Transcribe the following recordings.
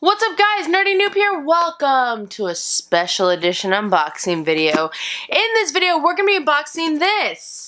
What's up guys, Nerdy Noob here. Welcome to a special edition unboxing video. In this video, we're going to be unboxing this.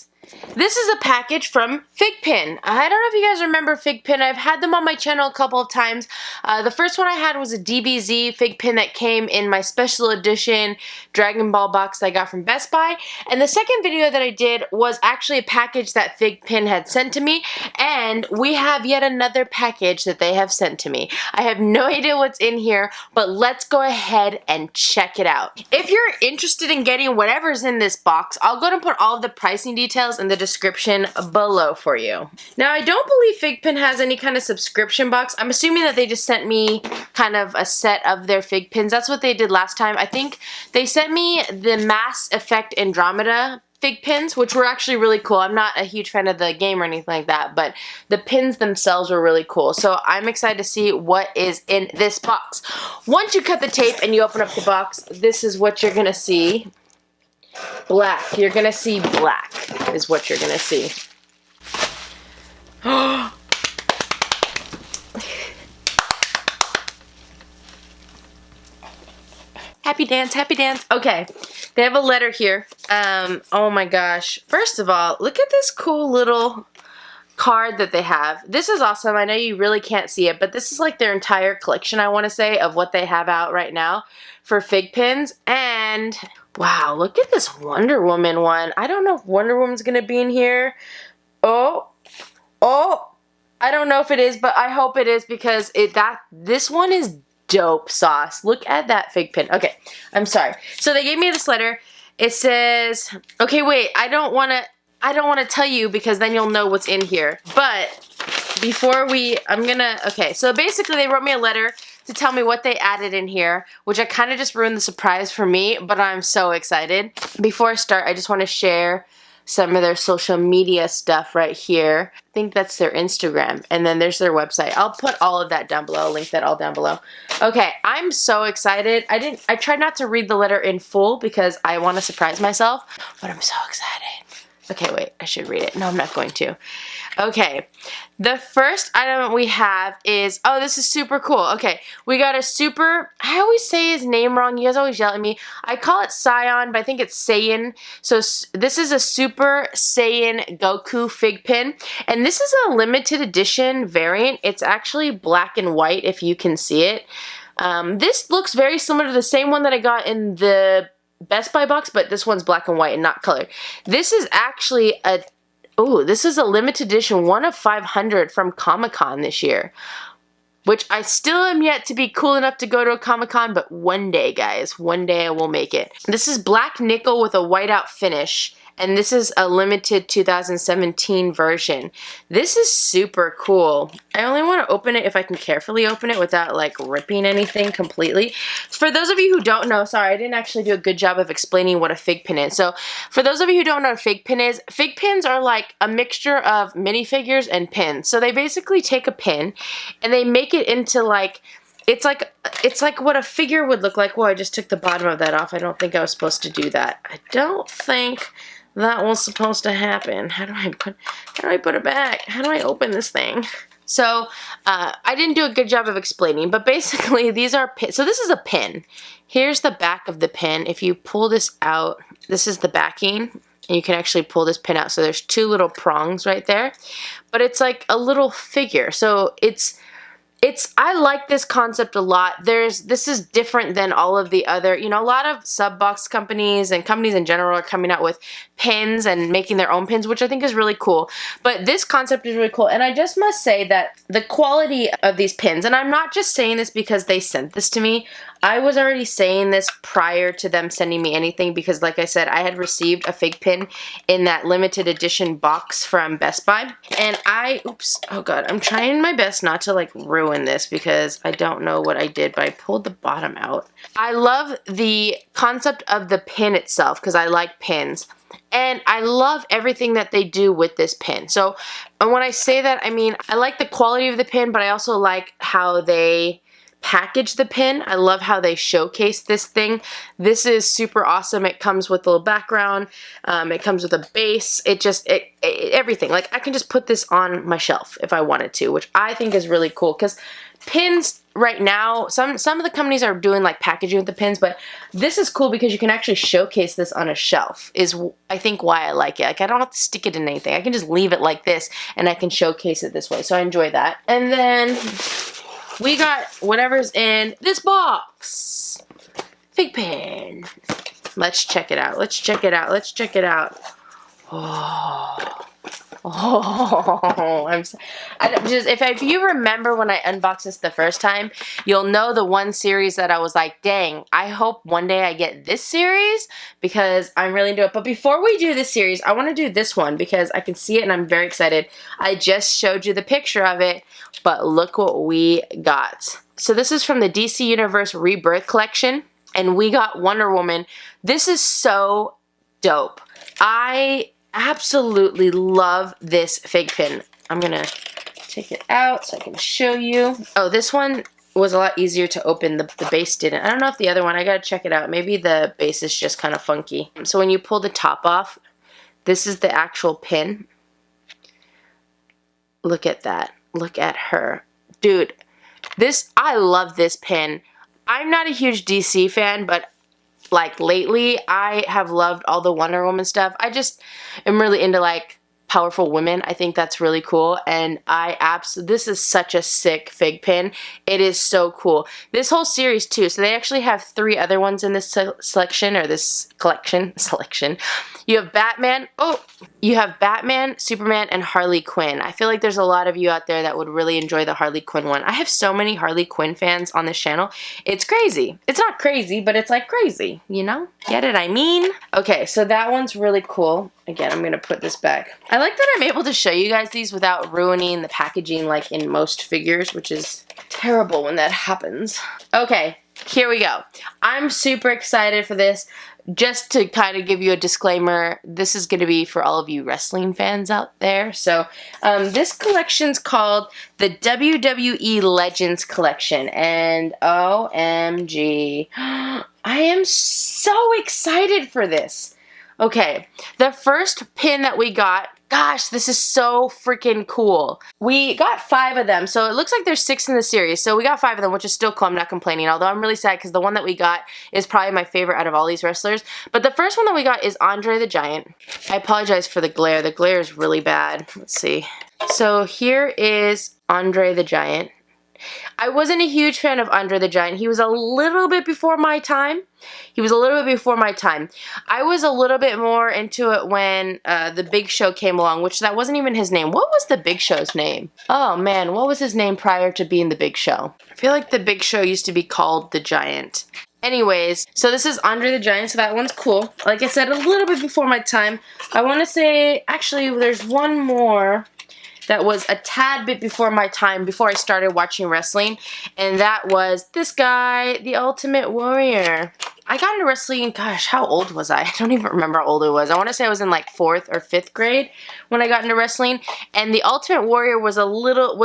This is a package from FiGPiN. I don't know if you guys remember FiGPiN. I've had them on my channel a couple of times. The first one I had was a DBZ FiGPiN that came in my special edition Dragon Ball box that I got from Best Buy. And the second video that I did was actually a package that FiGPiN had sent to me. And we have yet another package that they have sent to me. I have no idea what's in here, but let's go ahead and check it out. If you're interested in getting whatever's in this box, I'll go ahead and put all of the pricing details in the description below for you. Now, I don't believe FiGPiN has any kind of subscription box. I'm assuming that they just sent me kind of a set of their FiGPiNs. That's what they did last time. I think they sent me the Mass Effect Andromeda FiGPiNs, which were actually really cool. I'm not a huge fan of the game or anything like that, but the pins themselves were really cool. So I'm excited to see what is in this box. Once you cut the tape and you open up the box, this is what you're gonna see. Black. You're gonna see black is what you're gonna see. Happy dance, happy dance. Okay, they have a letter here. Oh my gosh. First of all, look at this cool little card that they have. This is awesome. I know you really can't see it, but this is like their entire collection, I want to say, of what they have out right now for FiGPiNs. And wow, look at this Wonder Woman one. I don't know if Wonder Woman's gonna be in here. Oh, I don't know if it is, but I hope it is because this one is dope sauce. Look at that FiGPiN. Okay, I'm sorry. So they gave me this letter. It says, okay, wait, I don't want to tell you because then you'll know what's in here. But before okay, so basically they wrote me a letter to tell me what they added in here, which I kind of just ruined the surprise for me, but I'm so excited. Before I start, I just want to share some of their social media stuff right here. I think that's their Instagram, and then there's their website. I'll put all of that down below. I'll link that all down below. Okay, I'm so excited. I tried not to read the letter in full because I want to surprise myself, but I'm so excited. Okay, wait, I should read it. No, I'm not going to. Okay, the first item we have is, oh, this is super cool. Okay, we got a super, I always say his name wrong. You guys always yell at me. I call it Saiyan, but I think it's Saiyan. So this is a Super Saiyan Goku FiGPiN, and this is a limited edition variant. It's actually black and white, if you can see it. This looks very similar to the same one that I got in the Best Buy box, but this one's black and white and not colored. This is actually this is a limited edition 1 of 500 from Comic-Con this year, which I still am yet to be cool enough to go to a Comic-Con, but one day, guys, one day I will make it. This is black nickel with a whiteout finish, and this is a limited 2017 version. This is super cool. I only want to open it if I can carefully open it without like ripping anything completely. For those of you who don't know, sorry, I didn't actually do a good job of explaining what a FiGPiN is. So for those of you who don't know what a FiGPiN is, FiGPiNs are like a mixture of minifigures and pins. So they basically take a pin and they make it into like, it's like what a figure would look like. Well, I just took the bottom of that off. I don't think I was supposed to do that. I don't think that was supposed to happen. How do I put it back? How do I open this thing? So, I didn't do a good job of explaining, but basically these are pins. So this is a pin. Here's the back of the pin. If you pull this out, this is the backing, and you can actually pull this pin out. So there's two little prongs right there, but it's like a little figure. So I like this concept a lot. This is different than all of the other, a lot of sub-box companies and companies in general are coming out with pins and making their own pins, which I think is really cool. But this concept is really cool, and I just must say that the quality of these pins, and I'm not just saying this because they sent this to me, I was already saying this prior to them sending me anything because, like I said, I had received a FiGPiN in that limited edition box from Best Buy. And oops, oh god, I'm trying my best not to like ruin this because I don't know what I did, but I pulled the bottom out. I love the concept of the pin itself because I like pins. And I love everything that they do with this pin. So when I say that, I mean, I like the quality of the pin, but I also like how they package the pin. I love how they showcase this thing. This is super awesome. It comes with a little background. It comes with a base. Everything. Like, I can just put this on my shelf if I wanted to, which I think is really cool because pins right now, some of the companies are doing like packaging with the pins, but this is cool because you can actually showcase this on a shelf, is I think why I like it. Like, I don't have to stick it in anything. I can just leave it like this and I can showcase it this way. So I enjoy that. And then we got whatever's in this box. FiGPiN. Let's check it out. Let's check it out. Let's check it out. Oh, if you remember when I unboxed this the first time, you'll know the one series that I was like, dang, I hope one day I get this series because I'm really into it. But before we do this series, I want to do this one because I can see it and I'm very excited. I just showed you the picture of it, but look what we got. So this is from the DC Universe Rebirth collection, and we got Wonder Woman. This is so dope. I absolutely love this FiGPiN. I'm gonna take it out so I can show you. Oh, this one was a lot easier to open. The base didn't. I don't know if the other one, I gotta check it out. Maybe the base is just kind of funky. So when you pull the top off, this is the actual pin. Look at that. Look at her. Dude, I love this pin. I'm not a huge DC fan, but like lately I have loved all the Wonder Woman stuff. I just am really into like powerful women. I think that's really cool, and this is such a sick FiGPiN. It is so cool. This whole series too, so they actually have 3 other ones in this selection, or this collection. You have Batman, Superman, and Harley Quinn. I feel like there's a lot of you out there that would really enjoy the Harley Quinn one. I have so many Harley Quinn fans on this channel. It's crazy. It's not crazy, but it's like crazy, you know? Get it, I mean? Okay, so that one's really cool. Again, I'm gonna put this back. I like that I'm able to show you guys these without ruining the packaging like in most figures, which is terrible when that happens. Okay, here we go. I'm super excited for this. Just to kind of give you a disclaimer, this is going to be for all of you wrestling fans out there. So this collection's called the WWE Legends Collection, and OMG, I am so excited for this. Okay, the first pin that we got, gosh, this is so freaking cool. We got 5 of them, so it looks like there's 6 in the series. So we got 5 of them, which is still cool. I'm not complaining, although I'm really sad because the one that we got is probably my favorite out of all these wrestlers. But the first one that we got is Andre the Giant. I apologize for the glare. The glare is really bad. Let's see. So here is Andre the Giant. I wasn't a huge fan of Andre the Giant. He was a little bit before my time. I was a little bit more into it when the Big Show came along, which that wasn't even his name. What was the Big Show's name? Oh man, what was his name prior to being the Big Show? I feel like the Big Show used to be called the Giant. Anyways, so this is Andre the Giant, so that one's cool. Like I said, a little bit before my time. I want to say, actually, there's one more that was a tad bit before my time, before I started watching wrestling, and that was this guy, the Ultimate Warrior. I got into wrestling, gosh, how old was I? I don't even remember how old I was. I want to say I was in like 4th or 5th grade when I got into wrestling, and the Ultimate Warrior was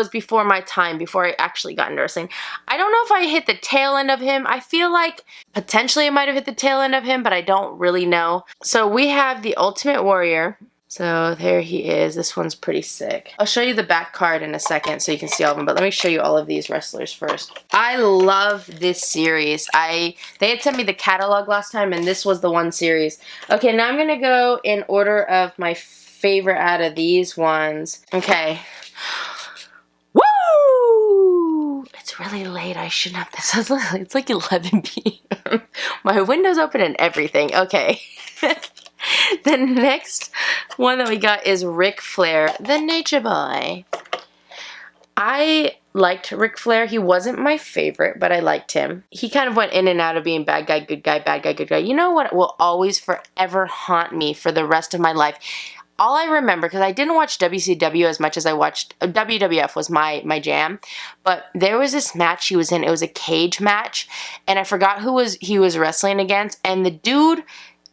before my time, before I actually got into wrestling. I don't know if I hit the tail end of him. I feel like potentially I might have hit the tail end of him, but I don't really know. So we have the Ultimate Warrior. So there he is. This one's pretty sick. I'll show you the back card in a second so you can see all of them, but let me show you all of these wrestlers first. I love this series. They had sent me the catalog last time, and this was the one series. Okay, now I'm going to go in order of my favorite out of these ones. Okay. Woo! It's really late. I shouldn't have this. It's like 11 p.m. My window's open and everything. Okay. The next one that we got is Ric Flair, the Nature Boy. I liked Ric Flair. He wasn't my favorite, but I liked him. He kind of went in and out of being bad guy, good guy, bad guy, good guy. You know what will always forever haunt me for the rest of my life? All I remember, because I didn't watch WCW as much as I watched, WWF was my jam, but there was this match he was in. It was a cage match, and I forgot who he was wrestling against, and the dude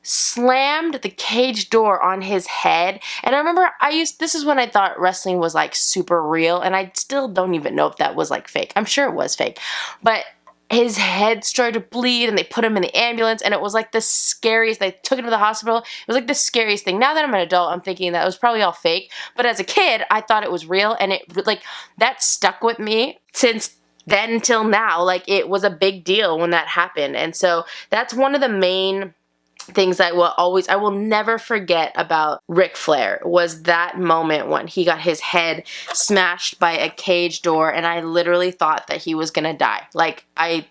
slammed the cage door on his head. And I remember this is when I thought wrestling was like super real, and I still don't even know if that was like fake. I'm sure it was fake, but his head started to bleed, and they put him in the ambulance, and it was like the scariest. They took him to the hospital. It was like the scariest thing. Now that I'm an adult, I'm thinking that was probably all fake, but as a kid, I thought it was real, and it like that stuck with me since then till now, like, it was a big deal when that happened. And so that's one of the main things I will never forget about Ric Flair, was that moment when he got his head smashed by a cage door, and I literally thought that he was gonna die. Like, I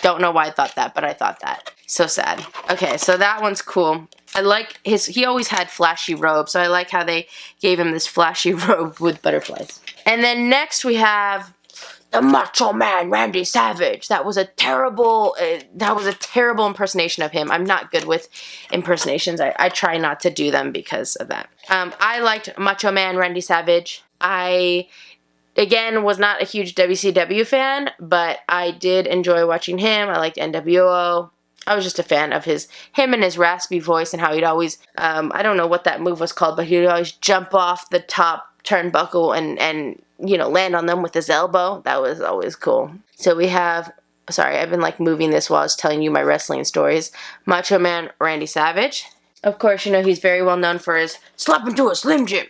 don't know why I thought that, but I thought that. So sad. Okay, so that one's cool. I like he always had flashy robes, so I like how they gave him this flashy robe with butterflies. And then next we have the Macho Man, Randy Savage. That was a terrible impersonation of him. I'm not good with impersonations. I try not to do them because of that. I liked Macho Man, Randy Savage. I, again, was not a huge WCW fan, but I did enjoy watching him. I liked NWO. I was just a fan of him and his raspy voice, and how he'd always, I don't know what that move was called, but he'd always jump off the top turnbuckle and you know, land on them with his elbow. That was always cool. So we have, sorry, I've been like moving this while I was telling you my wrestling stories. Macho Man Randy Savage. Of course, you know, he's very well known for his slap into a Slim Jim.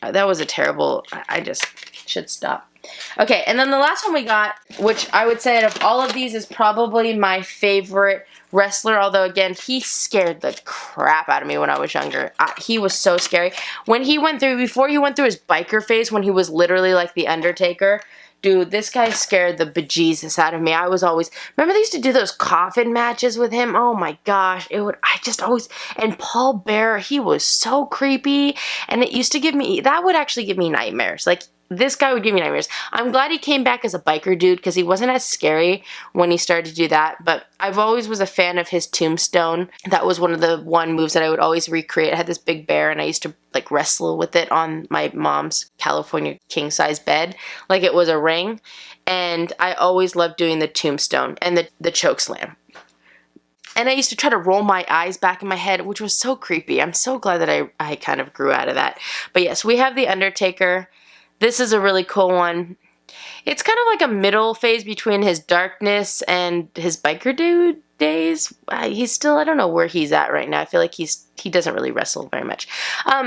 That was a terrible, I just should stop. Okay, and then the last one we got, which I would say out of all of these is probably my favorite wrestler, although again, he scared the crap out of me when I was younger. He was so scary. Before he went through his biker phase, when he was literally like the Undertaker, dude, this guy scared the bejesus out of me. I was always, remember they used to do those coffin matches with him? Oh my gosh, and Paul Bearer, he was so creepy, and that would actually give me nightmares. Like, this guy would give me nightmares. I'm glad he came back as a biker dude, because he wasn't as scary when he started to do that, but I've always was a fan of his tombstone. That was one of the moves that I would always recreate. I had this big bear, and I used to like wrestle with it on my mom's California king-size bed like it was a ring, and I always loved doing the tombstone and the choke slam. And I used to try to roll my eyes back in my head, which was so creepy. I'm so glad that I kind of grew out of that. But yes, we have the Undertaker. This is a really cool one. It's kind of like a middle phase between his darkness and his biker dude days. He's still, I don't know where he's at right now. I feel like he doesn't really wrestle very much.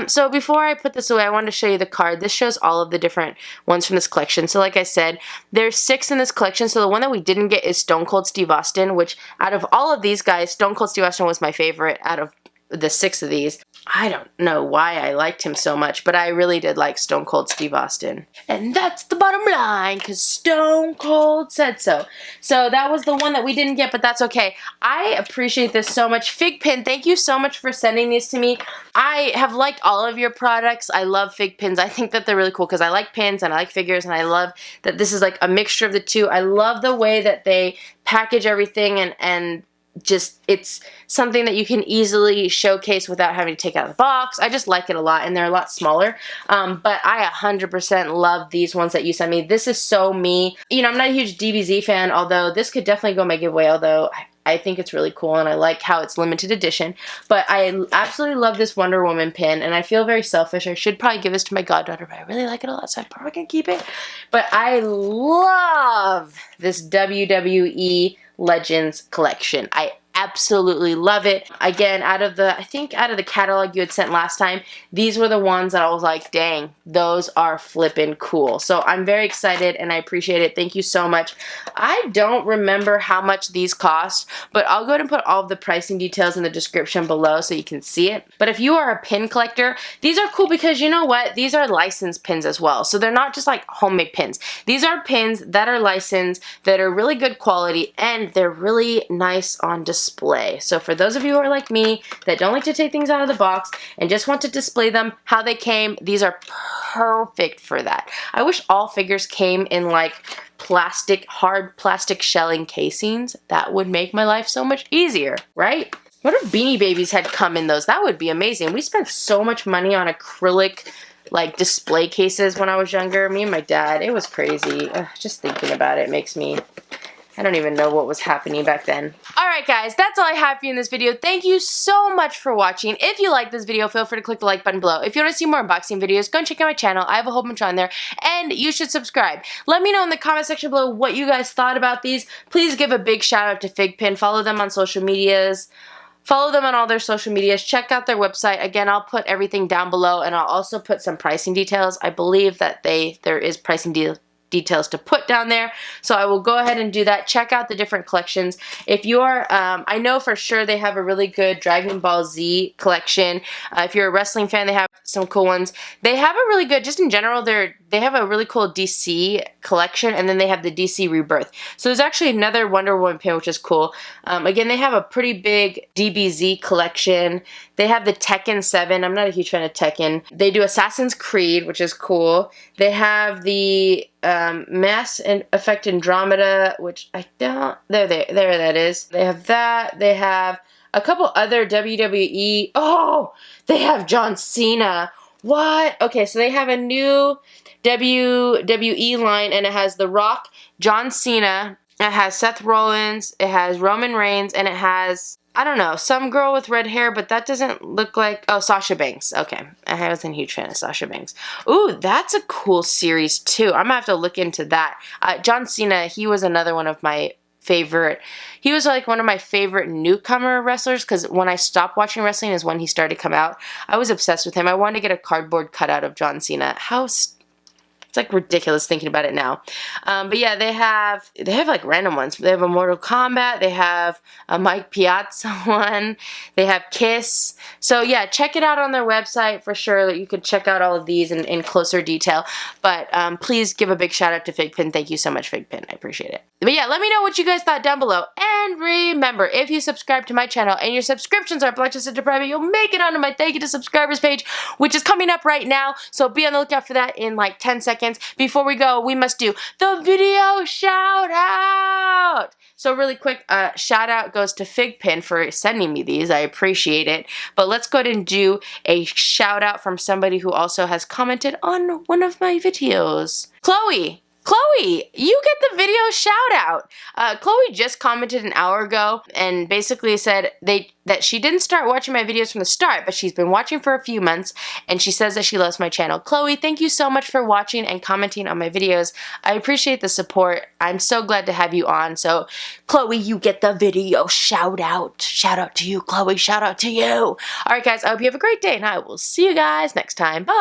So before I put this away, I wanted to show you the card. This shows all of the different ones from this collection. So like I said, there's 6 in this collection. So the one that we didn't get is Stone Cold Steve Austin, which out of all of these guys, Stone Cold Steve Austin was my favorite out of the 6 of these. I don't know why I liked him so much, but I really did like Stone Cold Steve Austin. And that's the bottom line, because Stone Cold said so. So that was the one that we didn't get, but that's okay. I appreciate this so much. FiGPiN, thank you so much for sending these to me. I have liked all of your products. I love FiGPiNs. I think that they're really cool because I like pins and I like figures, and I love that this is like a mixture of the two. I love the way that they package everything, and just, it's something that you can easily showcase without having to take out of the box. I just like it a lot, and they're a lot smaller. But I 100% love these ones that you sent me. This is so me. You know, I'm not a huge DBZ fan, although this could definitely go my giveaway, although I think it's really cool, and I like how it's limited edition. But I absolutely love this Wonder Woman pin, and I feel very selfish. I should probably give this to my goddaughter, but I really like it a lot, so I'm probably going to keep it. But I love this WWE Legends collection. I absolutely love it. Again, I think out of the catalog you had sent last time, these were the ones that I was like, dang, those are flippin' cool. So I'm very excited, and I appreciate it. Thank you so much. I don't remember how much these cost, but I'll go ahead and put all of the pricing details in the description below so you can see it. But if you are a pin collector, these are cool because you know what? These are licensed pins as well. So they're not just like homemade pins. These are pins that are licensed, that are really good quality, and they're really nice on display. So for those of you who are like me, that don't like to take things out of the box and just want to display them how they came, these are perfect for that. I wish all figures came in like hard plastic shelling casings. That would make my life so much easier, right? What if Beanie Babies had come in those? That would be amazing. We spent so much money on acrylic like display cases when I was younger. Me and my dad, it was crazy. Ugh, just thinking about it makes me, I don't even know what was happening back then. Alright guys, that's all I have for you in this video. Thank you so much for watching. If you like this video, feel free to click the like button below. If you want to see more unboxing videos, go and check out my channel. I have a whole bunch on there, and you should subscribe. Let me know in the comment section below what you guys thought about these. Please give a big shout out to FiGPiN. Follow them on social medias. Follow them on all their social medias. Check out their website. Again, I'll put everything down below, and I'll also put some pricing details. I believe that there is pricing details to put down there. So I will go ahead and do that. Check out the different collections. If you are, I know for sure they have a really good Dragon Ball Z collection. If you're a wrestling fan, they have some cool ones. They have a really good, just in general, they have a really cool DC collection, and then they have the DC Rebirth. So there's actually another Wonder Woman pin, which is cool. Again, they have a pretty big DBZ collection. They have the Tekken 7. I'm not a huge fan of Tekken. They do Assassin's Creed, which is cool. They have the Mass Effect Andromeda, which I don't, there that is. They have that. They have a couple other WWE. Oh, they have John Cena. What? Okay, so they have a new WWE line, and it has The Rock, John Cena, it has Seth Rollins, it has Roman Reigns, and it has, I don't know, some girl with red hair, but that doesn't look like, oh, Sasha Banks. Okay, I wasn't a huge fan of Sasha Banks. Ooh, that's a cool series too. I'm gonna have to look into that. John Cena, he was another one of my favorite. He was like one of my favorite newcomer wrestlers, because when I stopped watching wrestling is when he started to come out. I was obsessed with him. I wanted to get a cardboard cutout of John Cena. It's like ridiculous thinking about it now. But yeah, they have like random ones. They have a Mortal Kombat. They have a Mike Piazza one. They have Kiss. So yeah, check it out on their website for sure. You could check out all of these in closer detail. But please give a big shout out to FiGPiN. Thank you so much, FiGPiN. I appreciate it. But yeah, let me know what you guys thought down below. And remember, if you subscribe to my channel and your subscriptions are blacklisted to private, you'll make it onto my thank you to subscribers page, which is coming up right now. So be on the lookout for that in like 10 seconds. Before we go, we must do the video shout out. So really quick, shout out goes to FiGPiN for sending me these. I appreciate it. But let's go ahead and do a shout out from somebody who also has commented on one of my videos. Chloe, you get the video shout out. Chloe just commented an hour ago and basically said that she didn't start watching my videos from the start, but she's been watching for a few months, and she says that she loves my channel. Chloe, thank you so much for watching and commenting on my videos. I appreciate the support. I'm so glad to have you on. So, Chloe, you get the video shout out. Shout out to you, Chloe. Shout out to you. All right, guys, I hope you have a great day, and I will see you guys next time. Bye.